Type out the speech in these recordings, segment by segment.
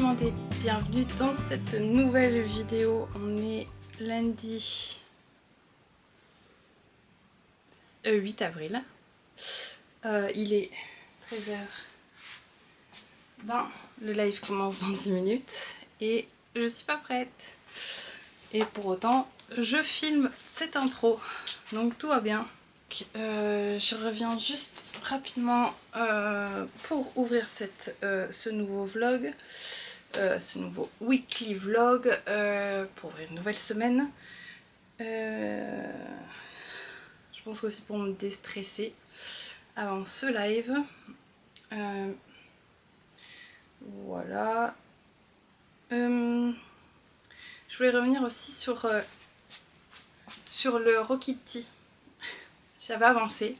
monde et bienvenue dans cette nouvelle vidéo. On est lundi 8 avril. Il est 13h20. Le live commence dans 10 minutes et je suis pas prête. Et pour autant, je filme cette intro. Donc tout va bien. Je reviens juste rapidement pour ouvrir ce nouveau vlog, ce nouveau weekly vlog, pour ouvrir une nouvelle semaine. Je pense aussi pour me déstresser avant ce live. Voilà. Je voulais revenir aussi sur le Rokiti. J'avais avancé,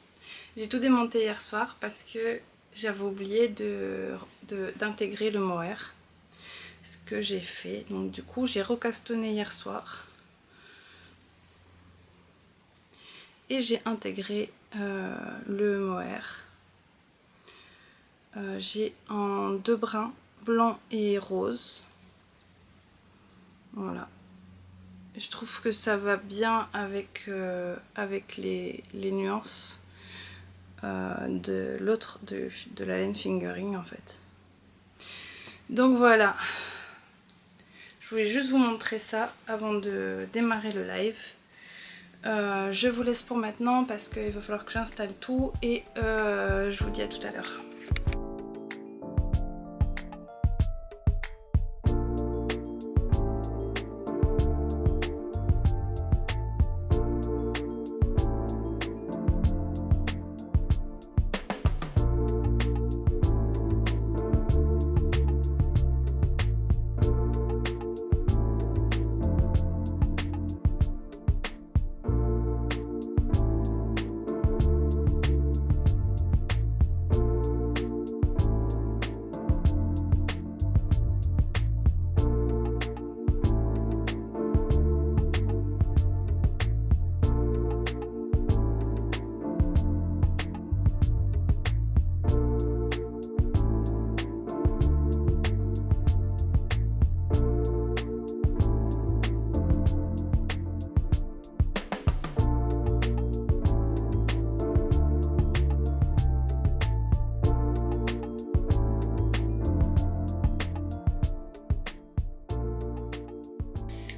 j'ai tout démonté hier soir parce que j'avais oublié d'intégrer le mohair, ce que j'ai fait. Donc du coup j'ai recastonné hier soir et j'ai intégré le mohair. J'ai en deux brins, blanc et rose. Voilà. Je trouve que ça va bien avec les nuances de l'autre, de la laine fingering en fait. Donc voilà. Je voulais juste vous montrer ça avant de démarrer le live. Je vous laisse pour maintenant parce qu'il va falloir que j'installe tout et je vous dis à tout à l'heure.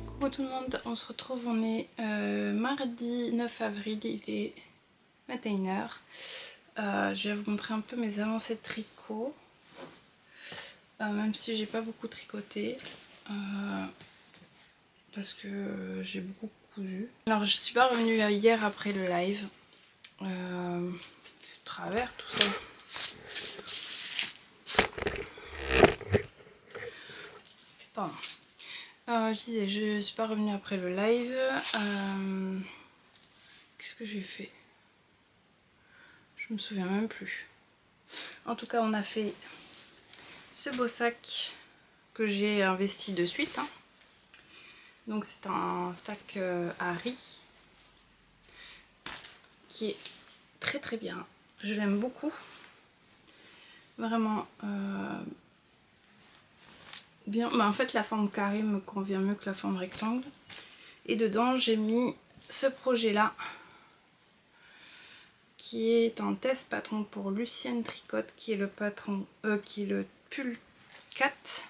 Coucou tout le monde, on se retrouve, on est mardi 9 avril, il est 21h. Je vais vous montrer un peu mes avancées de tricot, même si j'ai pas beaucoup tricoté, parce que j'ai beaucoup cousu. Alors je suis pas revenue hier après le live, travers tout ça. Pardon. Je disais, je suis pas revenue après le live. Qu'est-ce que j'ai fait? Je me souviens même plus. En tout cas, on a fait ce beau sac que j'ai investi de suite. Hein. Donc c'est un sac à riz qui est très très bien. Je l'aime beaucoup. Vraiment bien. Bah, en fait, la forme carrée me convient mieux que la forme rectangle. Et dedans, j'ai mis ce projet-là, qui est un test patron pour Lucienne Tricotte, qui est le patron, qui est le pull 4,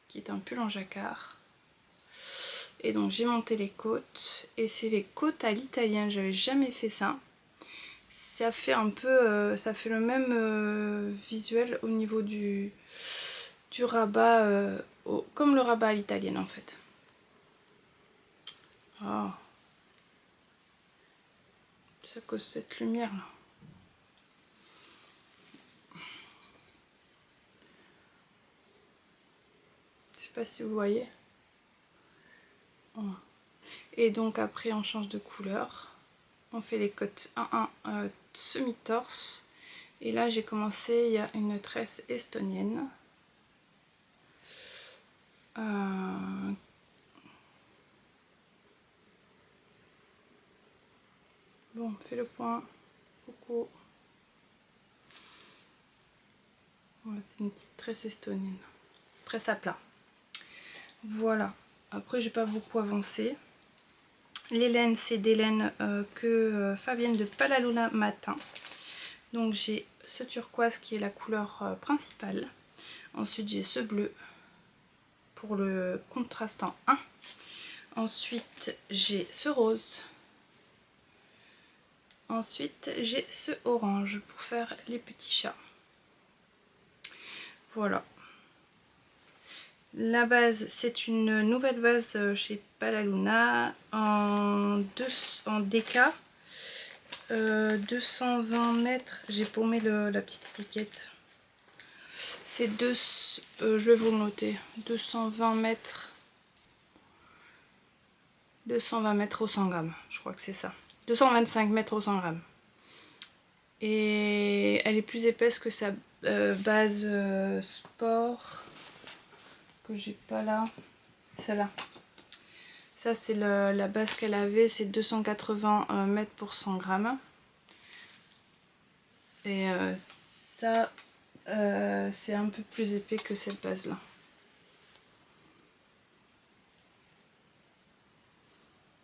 qui est un pull en jacquard. Et donc j'ai monté les côtes, et c'est les côtes à l'italienne, j'avais jamais fait ça. Ça fait un peu, ça fait le même visuel au niveau du rabat, comme le rabat à l'italienne en fait. Oh. C'est à cause de cette lumière là. Je sais pas si vous voyez. Voilà. Et donc après on change de couleur. On fait les côtes 1-1 semi-torse. Et là j'ai commencé, il y a une tresse estonienne. Bon, fais le point. Coucou. Voilà, c'est une petite tresse estonienne. tresse à plat. Voilà, après j'ai pas beaucoup avancé. Les laines, c'est des laines que Fabienne de Palaluna Matin. Donc j'ai ce turquoise qui est la couleur principale. Ensuite j'ai ce bleu pour le contrastant 1. Ensuite j'ai ce rose. Ensuite j'ai ce orange pour faire les petits chats. Voilà. La base, c'est une nouvelle base chez Palaluna en DK. 220 mètres. J'ai paumé la petite étiquette. C'est je vais vous le noter. 220 mètres. 220 mètres au 100 grammes. Je crois que c'est ça. 225 mètres au 100 grammes. Et elle est plus épaisse que sa base sport. Que j'ai pas là. Celle-là. Ça c'est la base qu'elle avait, c'est 280 mètres pour 100 grammes. Et ça c'est un peu plus épais que cette base là.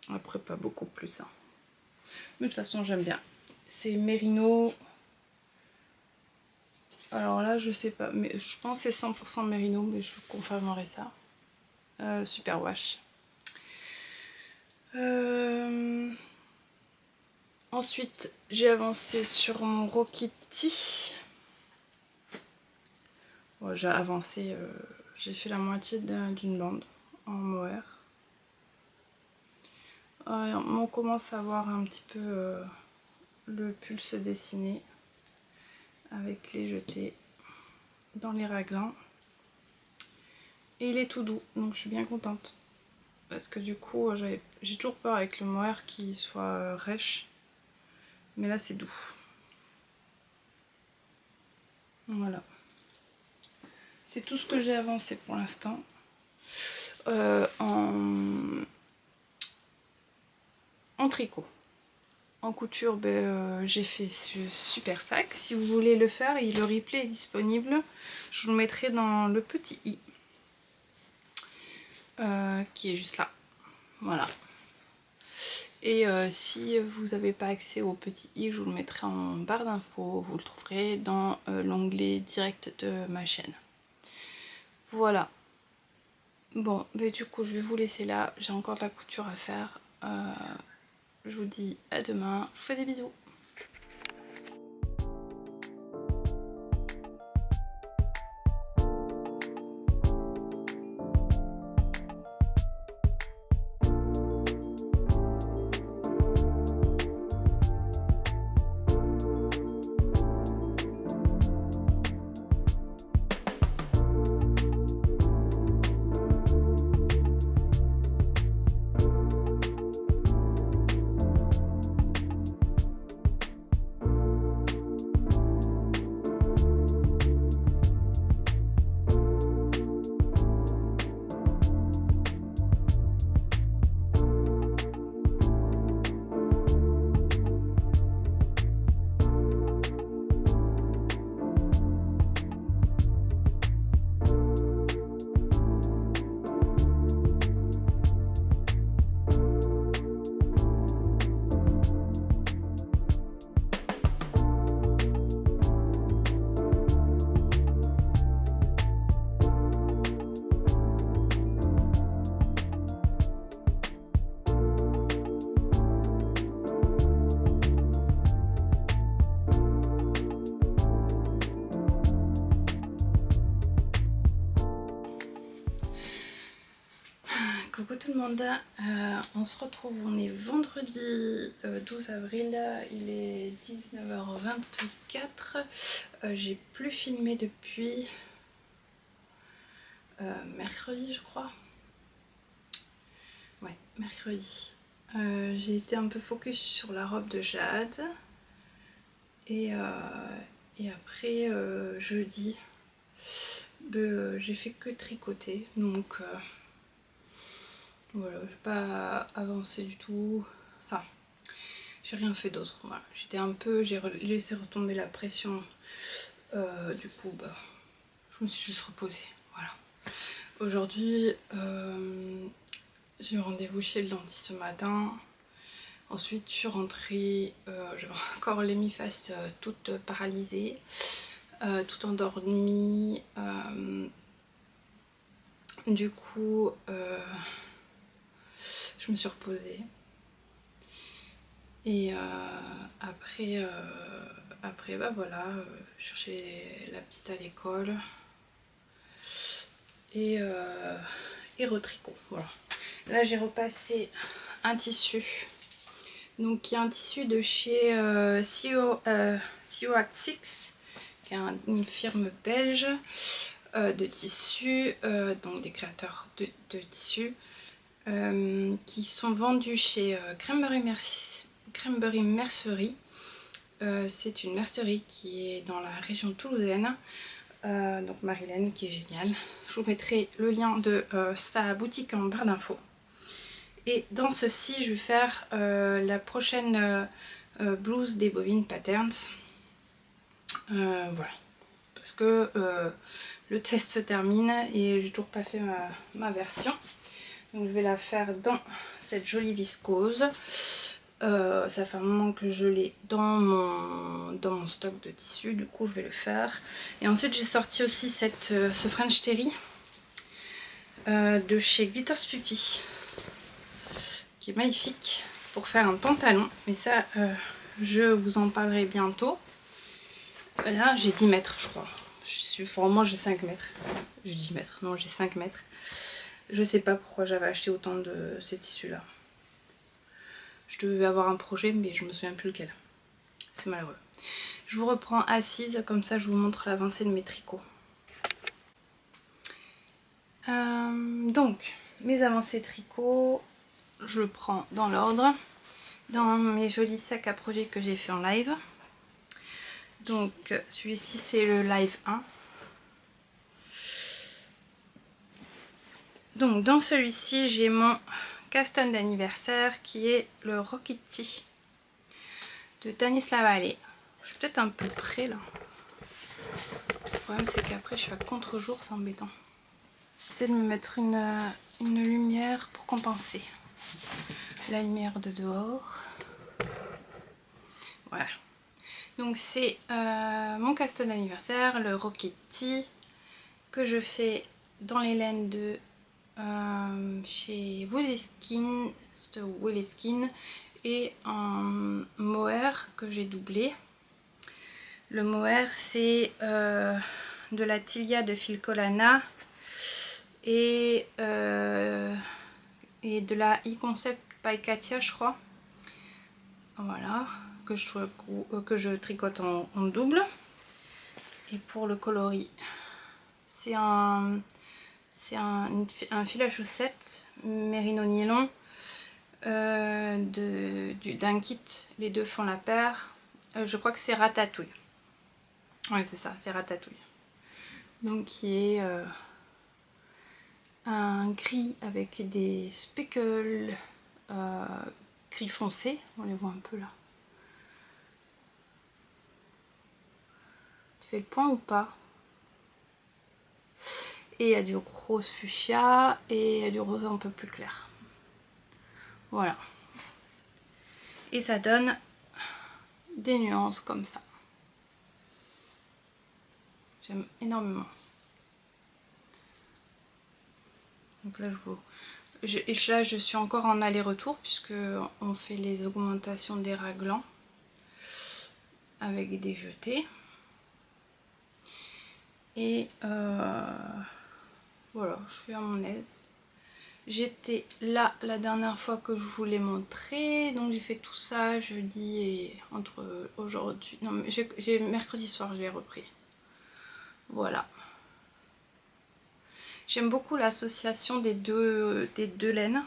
Après pas beaucoup plus. Hein. Mais de toute façon j'aime bien. C'est Mérino. Alors là je sais pas, mais je pense que c'est 100% Mérino, mais je vous confirmerai ça. Super wash. Ensuite, j'ai avancé sur mon Rokiti. Bon, j'ai avancé, j'ai fait la moitié d'une bande en mohair. On commence à voir un petit peu le pull se dessiner avec les jetés dans les raglans. Et il est tout doux, donc je suis bien contente. Parce que du coup, j'ai toujours peur avec le mohair qu'il soit rêche. Mais là, c'est doux. Voilà. C'est tout ce que j'ai avancé pour l'instant. En tricot. En couture, j'ai fait ce super sac. Si vous voulez le faire, le replay est disponible. Je vous le mettrai dans le petit i. Qui est juste là. Voilà. Et si vous n'avez pas accès au petit i, je vous le mettrai en barre d'infos. Vous le trouverez dans l'onglet direct de ma chaîne. Voilà. Bon, du coup, je vais vous laisser là. J'ai encore de la couture à faire. Je vous dis à demain. Je vous fais des bisous. Coucou tout le monde, on se retrouve, on est vendredi 12 avril, il est 19h24, j'ai plus filmé depuis mercredi je crois, ouais mercredi, j'ai été un peu focus sur la robe de Jade et après jeudi j'ai fait que tricoter donc voilà, j'ai pas avancé du tout, enfin j'ai rien fait d'autre, voilà. J'étais un peu, j'ai laissé retomber la pression, du coup je me suis juste reposée, voilà. Aujourd'hui, j'ai eu rendez-vous chez le dentiste ce matin. Ensuite, je suis rentrée, j'avais encore l'hémiface toute paralysée, toute endormie. Du coup, je me suis reposée. Et après, bah voilà, chercher la petite à l'école. Et retricot, voilà. Là, j'ai repassé un tissu. Donc, qui est un tissu de chez CO Act 6, qui est une firme belge de tissus, donc des créateurs de tissus, qui sont vendus chez Crèmebery Mercerie. C'est une mercerie qui est dans la région toulousaine, donc Marilène, qui est géniale. Je vous mettrai le lien de sa boutique en barre d'infos. Et dans ceci, je vais faire la prochaine blouse des Bovine Patterns. Voilà. Parce que le test se termine et j'ai toujours pas fait ma version. Donc je vais la faire dans cette jolie viscose. Ça fait un moment que je l'ai dans mon stock de tissu, du coup je vais le faire. Et ensuite j'ai sorti aussi ce French Terry de chez Glitters Puppy, qui est magnifique pour faire un pantalon. Mais ça, je vous en parlerai bientôt. Là, j'ai 10 mètres, je crois. Moi, j'ai 5 mètres. J'ai 10 mètres, non, j'ai 5 mètres. Je sais pas pourquoi j'avais acheté autant de ces tissus-là. Je devais avoir un projet, mais je me souviens plus lequel. C'est malheureux. Je vous reprends assise, comme ça je vous montre l'avancée de mes tricots. Donc, mes avancées tricot, je prends dans l'ordre, dans mes jolis sacs à projet que j'ai fait en live. Donc, celui-ci c'est le live 1. Donc, dans celui-ci, j'ai mon caston d'anniversaire qui est le Rokitty de Tanis Lavallée. Je suis peut-être un peu près là. Le problème c'est qu'après je suis à contre-jour, c'est embêtant. J'essaie de me mettre une lumière pour compenser la lumière de dehors. Voilà. Donc c'est mon caston d'anniversaire, le Rokitty, que je fais dans les laines de chez Wooleskin et un mohair que j'ai doublé. Le mohair c'est de la Tilia de Filcolana et de la e-concept by Katia, je crois. Voilà, que je tricote en double. Et pour le coloris, c'est un fil à chaussettes mérino nylon d'un kit. Les deux font la paire. Je crois que c'est Ratatouille. Ouais, c'est ça, c'est Ratatouille. Donc qui est un gris avec des speckles gris foncé. On les voit un peu là. Tu fais le point ou pas? Et il y a du rose fuchsia et il y a du rose un peu plus clair. Voilà. Et ça donne des nuances comme ça. J'aime énormément. Donc là je suis encore en aller-retour puisque on fait les augmentations des raglans avec des jetés. Et voilà, je suis à mon aise. J'étais là la dernière fois que je vous l'ai montré, donc j'ai fait tout ça jeudi et entre aujourd'hui. Non, mais j'ai mercredi soir, j'ai repris. Voilà. J'aime beaucoup l'association des deux laines.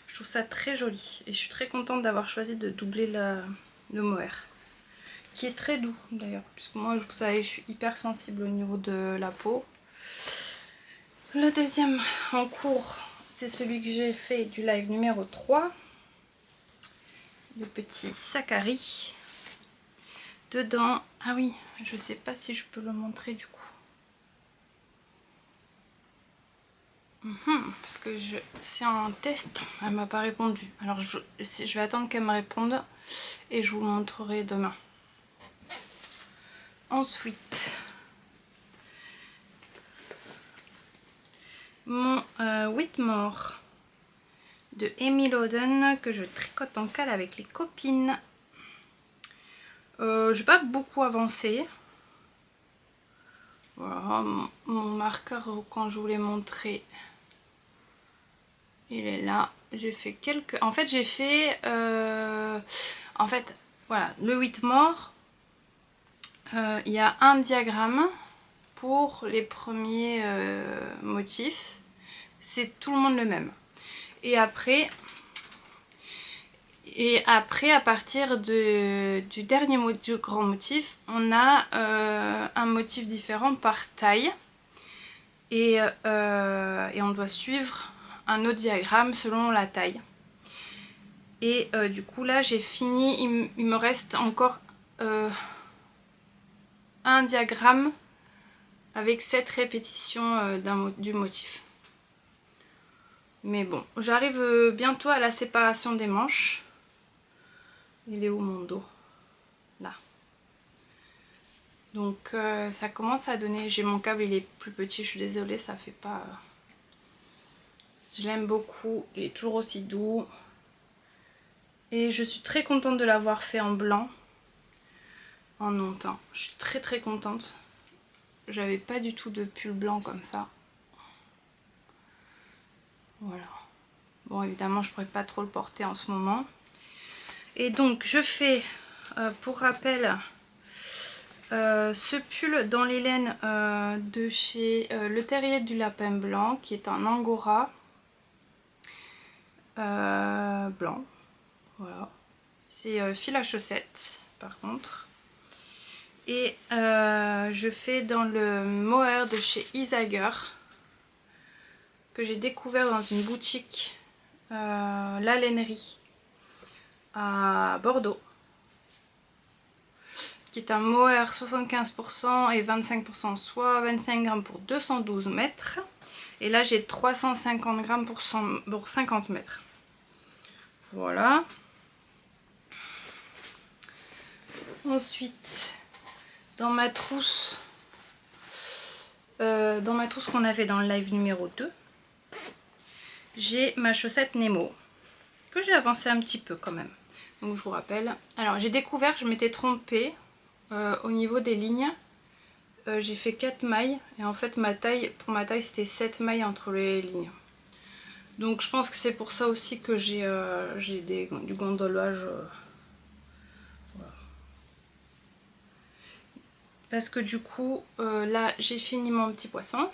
Je trouve ça très joli et je suis très contente d'avoir choisi de doubler le mohair. Qui est très doux d'ailleurs, puisque moi, vous savez, je suis hyper sensible au niveau de la peau. Le deuxième en cours, c'est celui que j'ai fait du live numéro 3. Le petit sac à riz. Dedans, ah oui, je sais pas si je peux le montrer du coup. Parce que c'est un test. Elle m'a pas répondu. Alors je vais attendre qu'elle me réponde et je vous le montrerai demain. Ensuite, mon Whitmore de Emmy Lawden que je tricote en cale avec les copines. J'ai pas beaucoup avancé. Voilà, mon marqueur quand je vous l'ai montré, il est là. J'ai fait quelques... En fait j'ai fait... En fait, voilà, le Whitmore, il y a un diagramme pour les premiers motifs. C'est tout le monde le même. Et après, à partir du dernier du grand motif, on a un motif différent par taille. Et on doit suivre un autre diagramme selon la taille. Et du coup là j'ai fini, il me reste encore un diagramme avec 7 répétitions du motif. Mais bon, j'arrive bientôt à la séparation des manches. Il est où mon dos? Là. Donc ça commence à donner... J'ai mon câble, il est plus petit, je suis désolée, ça fait pas... Je l'aime beaucoup, il est toujours aussi doux. Et je suis très contente de l'avoir fait en blanc, en non teint. Je suis très contente. J'avais pas du tout de pull blanc comme ça. Voilà. Bon, évidemment, je pourrais pas trop le porter en ce moment. Et donc, je fais, pour rappel, ce pull dans les laines de chez Le Terrier du Lapin Blanc, qui est un angora blanc. Voilà. C'est fil à chaussettes, par contre. Et je fais dans le mohair de chez Isager, que j'ai découvert dans une boutique, La Lainerie, à Bordeaux, qui est un mohair 75% et 25% soie, 25 grammes pour 212 mètres. Et là j'ai 350 grammes pour 50 mètres. Voilà. Ensuite, dans ma trousse qu'on avait dans le live numéro 2, j'ai ma chaussette Nemo, que j'ai avancé un petit peu quand même. Donc je vous rappelle. Alors j'ai découvert que je m'étais trompée au niveau des lignes. J'ai fait 4 mailles et en fait pour ma taille c'était 7 mailles entre les lignes. Donc je pense que c'est pour ça aussi que j'ai du gondolage. Voilà. Parce que du coup là j'ai fini mon petit poisson,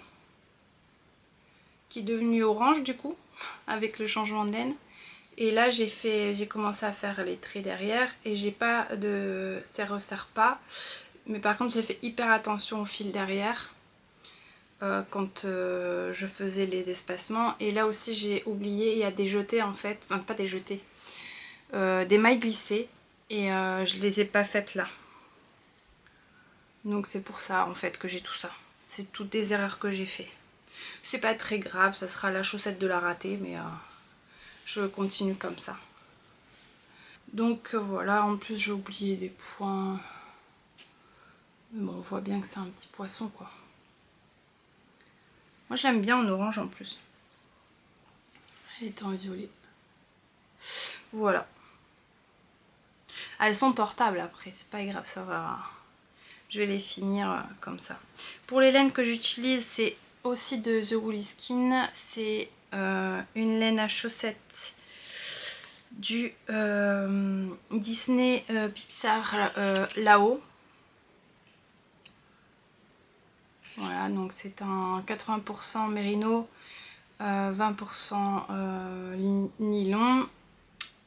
qui est devenu orange du coup avec le changement de laine. Et là j'ai commencé à faire les traits derrière et j'ai pas de... ça resserre pas. Mais par contre j'ai fait hyper attention au fil derrière quand je faisais les espacements. Et là aussi j'ai oublié, il y a des jetés en fait, enfin pas des jetés, des mailles glissées. Et je les ai pas faites là. Donc c'est pour ça en fait que j'ai tout ça. C'est toutes des erreurs que j'ai fait. C'est pas très grave, ça sera la chaussette de la ratée, mais je continue comme ça. Donc voilà, en plus j'ai oublié des points. Mais bon, on voit bien que c'est un petit poisson quoi. Moi j'aime bien en orange en plus. Elle est en violet. Voilà. Elles sont portables après, c'est pas grave, ça va. Je vais les finir comme ça. Pour les laines que j'utilise, c'est aussi de The Woolly Skin. C'est une laine à chaussettes du Disney Pixar là-haut. Voilà, donc c'est un 80% mérino, 20% nylon.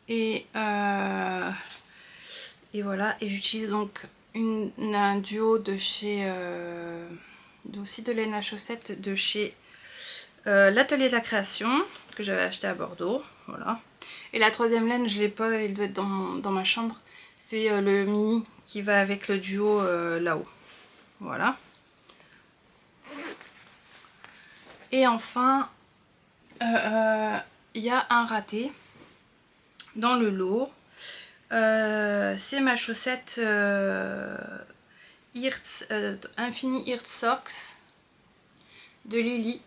Et voilà, et j'utilise donc un duo de chez aussi de laine à chaussettes de chez l'Atelier de la Création, que j'avais acheté à Bordeaux. Voilà. Et la troisième laine, je l'ai pas, il doit être dans ma chambre. C'est le mini qui va avec le duo là-haut. Voilà. Et enfin, Il y a un raté dans le lot. C'est ma chaussette Infini Earth Socks de Lily.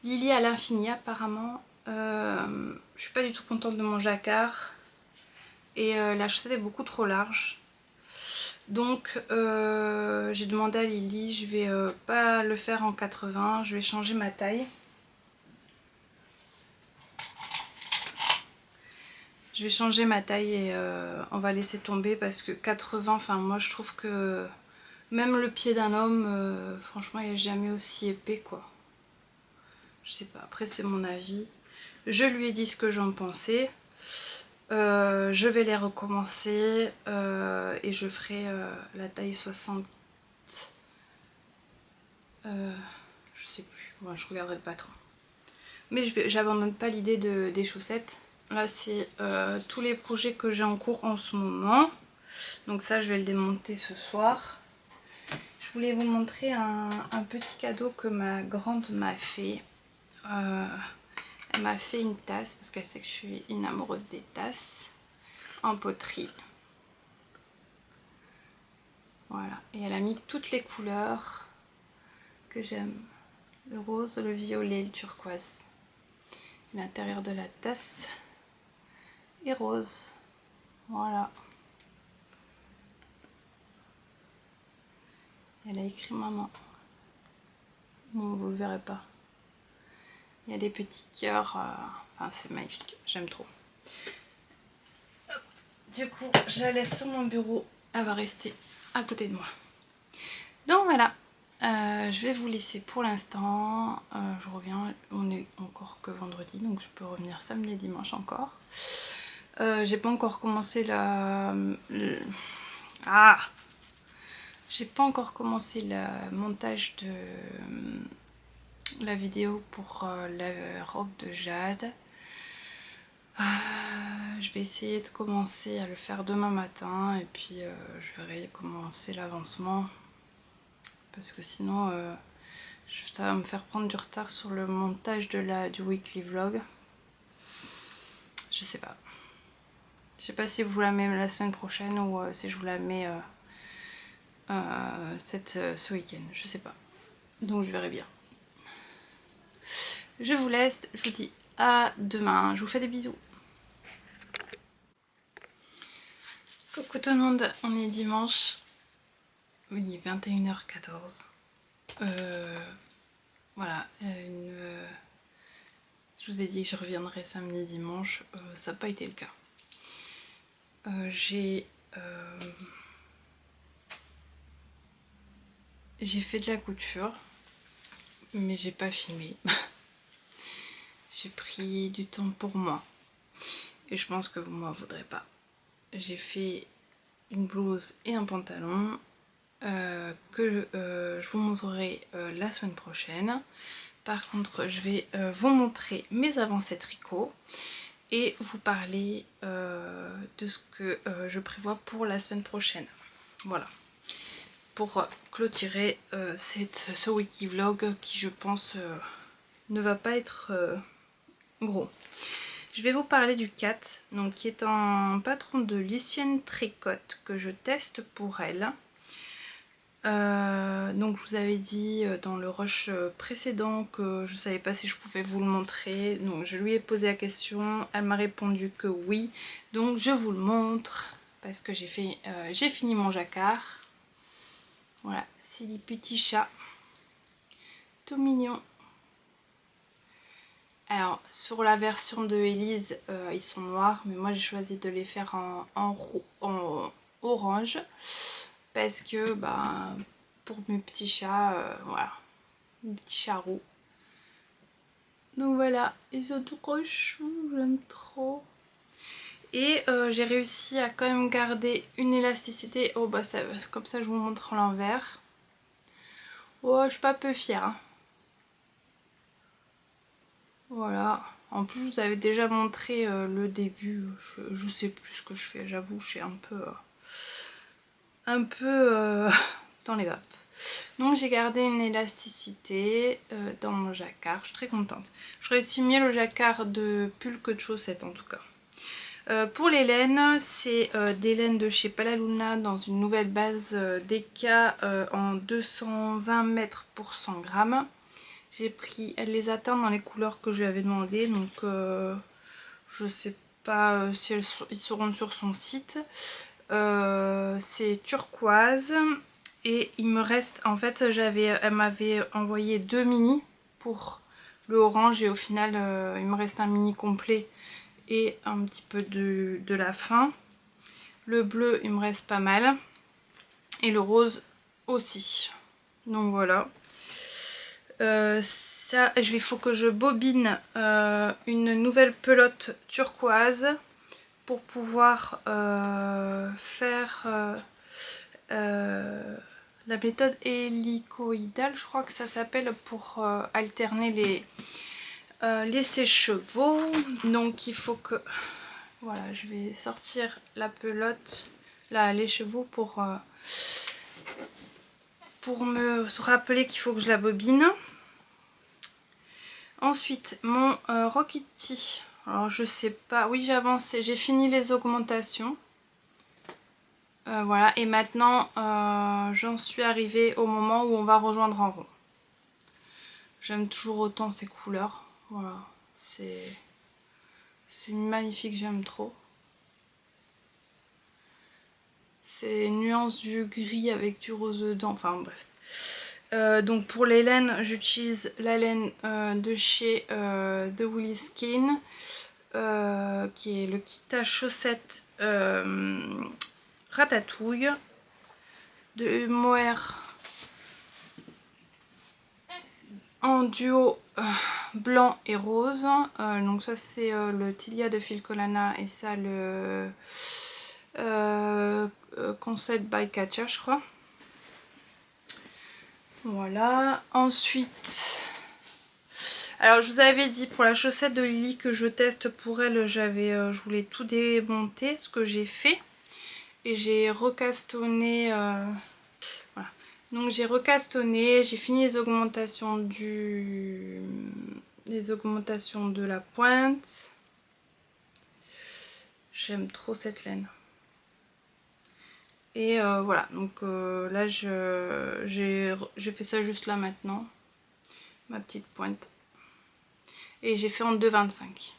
Lily à l'infini apparemment. Je suis pas du tout contente de mon jacquard. Et la chaussette est beaucoup trop large. Donc j'ai demandé à Lily, je vais pas le faire en 80, je vais changer ma taille. Je vais changer ma taille et on va laisser tomber parce que 80, enfin moi je trouve que même le pied d'un homme, franchement il est jamais aussi épais quoi. Je sais pas, après c'est mon avis. Je lui ai dit ce que j'en pensais. Je vais les recommencer et je ferai la taille 60. Je sais plus, bon, je regarderai le patron. Mais j'abandonne pas l'idée des chaussettes. Là c'est tous les projets que j'ai en cours en ce moment. Donc ça je vais le démonter ce soir. Je voulais vous montrer un petit cadeau que ma grande m'a fait. Elle m'a fait une tasse parce qu'elle sait que je suis une amoureuse des tasses en poterie. Voilà, et elle a mis toutes les couleurs que j'aime. Le rose, le violet, le turquoise. L'intérieur de la tasse est rose. Voilà. Elle a écrit maman. Bon, vous le verrez pas. Il y a des petits cœurs. Enfin, c'est magnifique. J'aime trop. Du coup, je la laisse sur mon bureau. Elle va rester à côté de moi. Donc voilà. Je vais vous laisser pour l'instant. Je reviens. On est encore que vendredi, donc je peux revenir samedi et dimanche encore. J'ai pas encore commencé j'ai pas encore commencé le montage de la vidéo pour la robe de Jade. Je vais essayer de commencer à le faire demain matin et puis je verrai commencer l'avancement parce que sinon ça va me faire prendre du retard sur le montage du weekly vlog. Je sais pas. Je sais pas si vous la mettez la semaine prochaine ou si je vous la mets ce week-end. Je sais pas. Donc je verrai bien. Je vous laisse. Je vous dis à demain. Je vous fais des bisous. Coucou tout le monde. On est dimanche. Il est 21h14. Voilà. Je vous ai dit que je reviendrai samedi dimanche. Ça n'a pas été le cas. J'ai fait de la couture, mais j'ai pas filmé. J'ai pris du temps pour moi. Et je pense que vous m'en voudrez pas. J'ai fait une blouse et un pantalon que je vous montrerai la semaine prochaine. Par contre, je vais vous montrer mes avancées tricot et vous parler de ce que je prévois pour la semaine prochaine. Voilà. Pour clôturer ce wiki vlog qui, je pense, ne va pas être gros. Je vais vous parler du Cat, donc qui est un patron de Lucienne Tricotte que je teste pour elle. Donc je vous avais dit dans le rush précédent que je savais pas si je pouvais vous le montrer, donc je lui ai posé la question, elle m'a répondu que oui, donc je vous le montre parce que j'ai fini mon jacquard. Voilà, c'est des petits chats tout mignons. Alors sur la version de Elise ils sont noirs, mais moi j'ai choisi de les faire en orange parce que bah pour mes petits chats, voilà, mes petits chats roux. Donc voilà, ils sont trop choux, j'aime trop. Et j'ai réussi à quand même garder une élasticité. Oh bah ça, comme ça je vous montre l'envers. Oh, je suis pas peu fière. Hein. Voilà. En plus, je vous avais déjà montré le début. Je sais plus ce que je fais, j'avoue, je suis un peu dans les vapes. Donc j'ai gardé une élasticité dans mon jacquard, je suis très contente. Je réussis mieux le jacquard de pull que de chaussettes en tout cas. Pour les laines, c'est des laines de chez Palaluna dans une nouvelle base DK en 220 mètres pour 100 grammes. J'ai pris, elle les atteint dans les couleurs que je lui avais demandé, donc je sais pas si ils seront sur son site. C'est turquoise et il me reste, en fait elle m'avait envoyé 2 mini pour le orange et au final il me reste un mini complet et un petit peu de la fin. Le bleu il me reste pas mal et le rose aussi, donc voilà. Ça, il faut que je bobine une nouvelle pelote turquoise pour pouvoir faire la méthode hélicoïdale, je crois que ça s'appelle, pour alterner les sèche-chevaux. Donc il faut que... Voilà, je vais sortir la pelote, là, les chevaux pour me rappeler qu'il faut que je la bobine. Ensuite, mon Rokiti. Alors je sais pas, oui j'ai avancé, j'ai fini les augmentations. Voilà, et maintenant j'en suis arrivée au moment où on va rejoindre en rond. J'aime toujours autant ces couleurs. Voilà, c'est magnifique, j'aime trop. C'est une nuance du gris avec du rose dedans, enfin bref. Donc pour les laines, j'utilise la laine de chez The Woolly Skin, qui est le kit à chaussettes ratatouille de Mohair en duo blanc et rose. Donc ça c'est le Tilia de Filcolana et ça le Concept by Katia, je crois. Voilà. Ensuite, alors je vous avais dit pour la chaussette de Lily que je teste pour elle, je voulais tout démonter, ce que j'ai fait. Et j'ai recastonné, voilà. Donc j'ai recastonné, j'ai fini les augmentations de la pointe. J'aime trop cette laine. Et voilà, donc là j'ai fait ça juste là maintenant, ma petite pointe. Et j'ai fait en 2,25.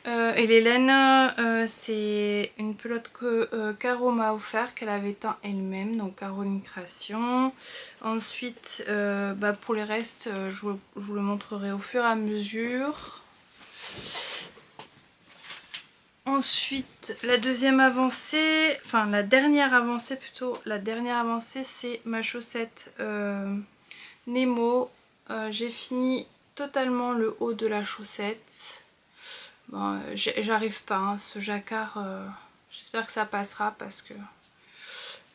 Et les laines, c'est une pelote que Caro m'a offert, qu'elle avait teint elle-même, donc Caroline Création. Ensuite, pour les restes, je vous le montrerai au fur et à mesure. Ensuite, la deuxième avancée, enfin la dernière avancée plutôt, c'est ma chaussette Nemo. J'ai fini totalement le haut de la chaussette. Bon, j'arrive pas, hein, ce jacquard, j'espère que ça passera parce que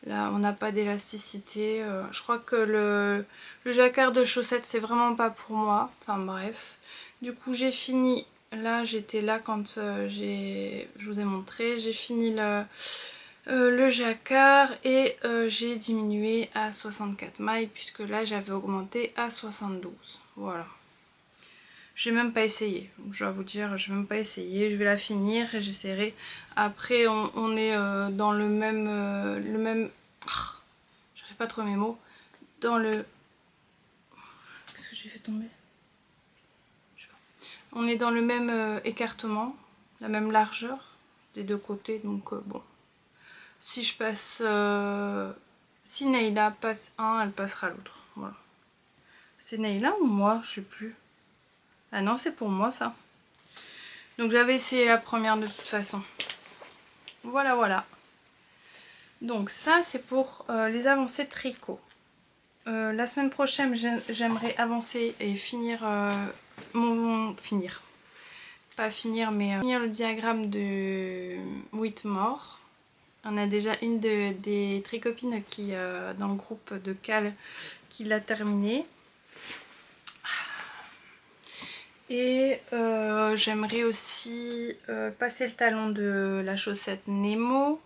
là on n'a pas d'élasticité. Je crois que le jacquard de chaussette c'est vraiment pas pour moi, enfin bref. Du coup j'ai fini, là j'étais là quand je vous ai montré, j'ai fini le jacquard et j'ai diminué à 64 mailles puisque là j'avais augmenté à 72, voilà. J'ai même pas essayé, je dois vous dire, je vais même pas essayer, je vais la finir et j'essaierai. Après on est dans le même, j'arrive pas à trouver mes mots, dans le... Qu'est-ce que j'ai fait tomber? Je sais pas. On est dans le même écartement, la même largeur des deux côtés, donc bon. Si je passe... si Neila passe un, elle passera l'autre, voilà. C'est Neila ou moi? Je sais plus. Ah non, c'est pour moi ça. Donc j'avais essayé la première de toute façon. Voilà, voilà. Donc ça c'est pour les avancées tricot. La semaine prochaine j'aimerais avancer et finir pas finir mais finir le diagramme de Whitmore. On a déjà une des tricopines qui dans le groupe de Cal qui l'a terminé. Et j'aimerais aussi passer le talon de la chaussette Nemo.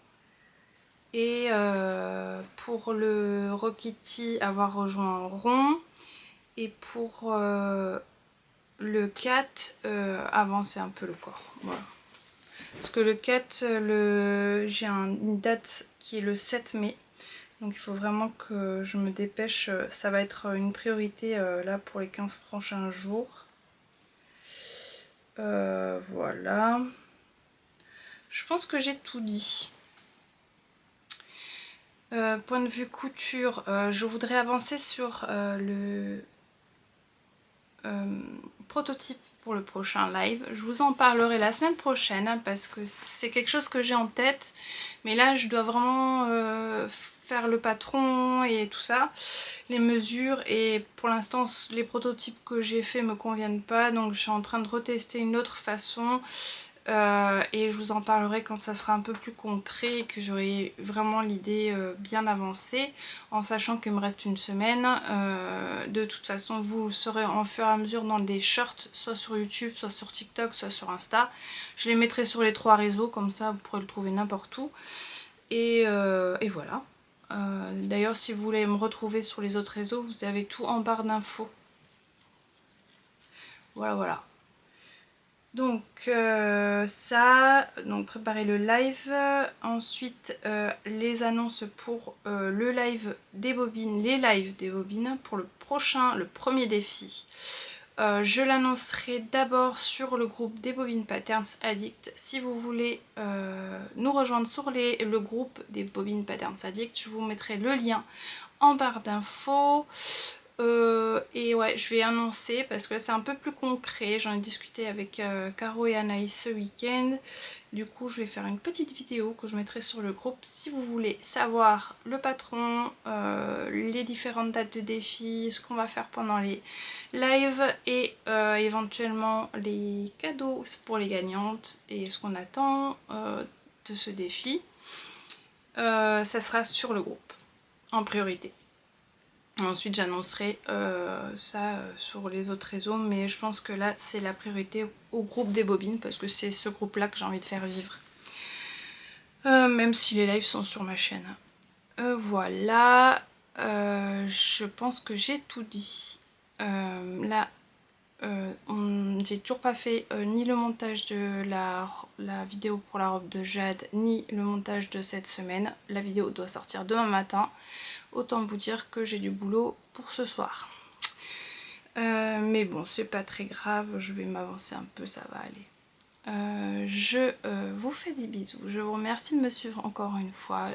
Et pour le Rokiti, avoir rejoint Rond. Et pour le 4, avancer un peu le corps. Voilà. Parce que le 4, j'ai une date qui est le 7 mai. Donc il faut vraiment que je me dépêche. Ça va être une priorité là pour les 15 prochains jours. Voilà. Je pense que j'ai tout dit. Point de vue couture, je voudrais avancer sur le prototype pour le prochain live. Je vous en parlerai la semaine prochaine hein, parce que c'est quelque chose que j'ai en tête. Mais là, je dois vraiment faire le patron et tout ça, les mesures. Et pour l'instant, les prototypes que j'ai fait me conviennent pas. Donc je suis en train de retester une autre façon. Et je vous en parlerai quand ça sera un peu plus concret et que j'aurai vraiment l'idée bien avancée, en sachant qu'il me reste une semaine. De toute façon, vous serez en fur et à mesure dans des shorts, soit sur YouTube, soit sur TikTok, soit sur Insta. Je les mettrai sur les 3 réseaux, comme ça vous pourrez le trouver n'importe où. Et voilà. D'ailleurs, si vous voulez me retrouver sur les autres réseaux, vous avez tout en barre d'infos. Voilà, voilà. Donc donc préparer le live, ensuite les annonces pour le live des bobines, les lives des bobines pour le premier défi. Je l'annoncerai d'abord sur le groupe des bobines patterns addict. Si vous voulez nous rejoindre sur le groupe des bobines patterns addict, je vous mettrai le lien en barre d'infos. Et ouais, je vais annoncer parce que là c'est un peu plus concret. J'en ai discuté avec Caro et Anaïs ce week-end. Du coup, je vais faire une petite vidéo que je mettrai sur le groupe si vous voulez savoir le patron, les différentes dates de défis, ce qu'on va faire pendant les lives et éventuellement les cadeaux pour les gagnantes et ce qu'on attend de ce défi. Ça sera sur le groupe en priorité. Ensuite j'annoncerai ça sur les autres réseaux, mais je pense que là c'est la priorité au groupe des bobines parce que c'est ce groupe là que j'ai envie de faire vivre. Même si les lives sont sur ma chaîne. Voilà, je pense que j'ai tout dit. Là, j'ai toujours pas fait ni le montage de la vidéo pour la robe de Jade, ni le montage de cette semaine. La vidéo doit sortir demain matin. Autant vous dire que j'ai du boulot pour ce soir. Mais bon, c'est pas très grave, je vais m'avancer un peu, ça va aller. Je vous fais des bisous. Je vous remercie de me suivre encore une fois.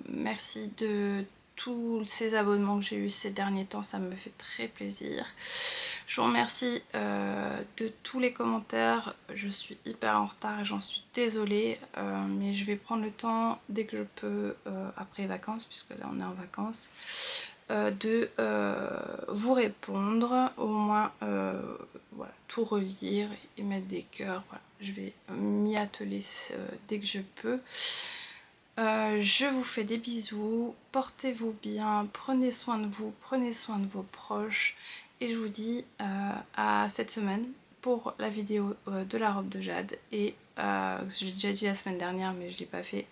Merci de tous ces abonnements que j'ai eu ces derniers temps, ça me fait très plaisir. Je vous remercie de tous les commentaires. Je suis hyper en retard et j'en suis désolée, mais je vais prendre le temps dès que je peux après les vacances, puisque là on est en vacances, de vous répondre, au moins voilà, tout relire et mettre des cœurs. Voilà. Je vais m'y atteler dès que je peux. Je vous fais des bisous, portez-vous bien, prenez soin de vous, prenez soin de vos proches et je vous dis à cette semaine pour la vidéo de la robe de Jade et j'ai déjà dit la semaine dernière mais je l'ai pas fait.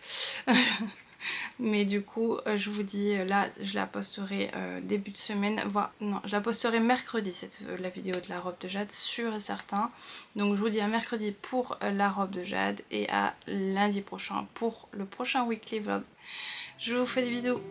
Mais du coup je vous dis là je la posterai début de semaine, voire non je la posterai mercredi la vidéo de la robe de Jade, sûr et certain. Donc je vous dis à mercredi pour la robe de Jade et à lundi prochain pour le prochain weekly vlog. Je vous fais des bisous.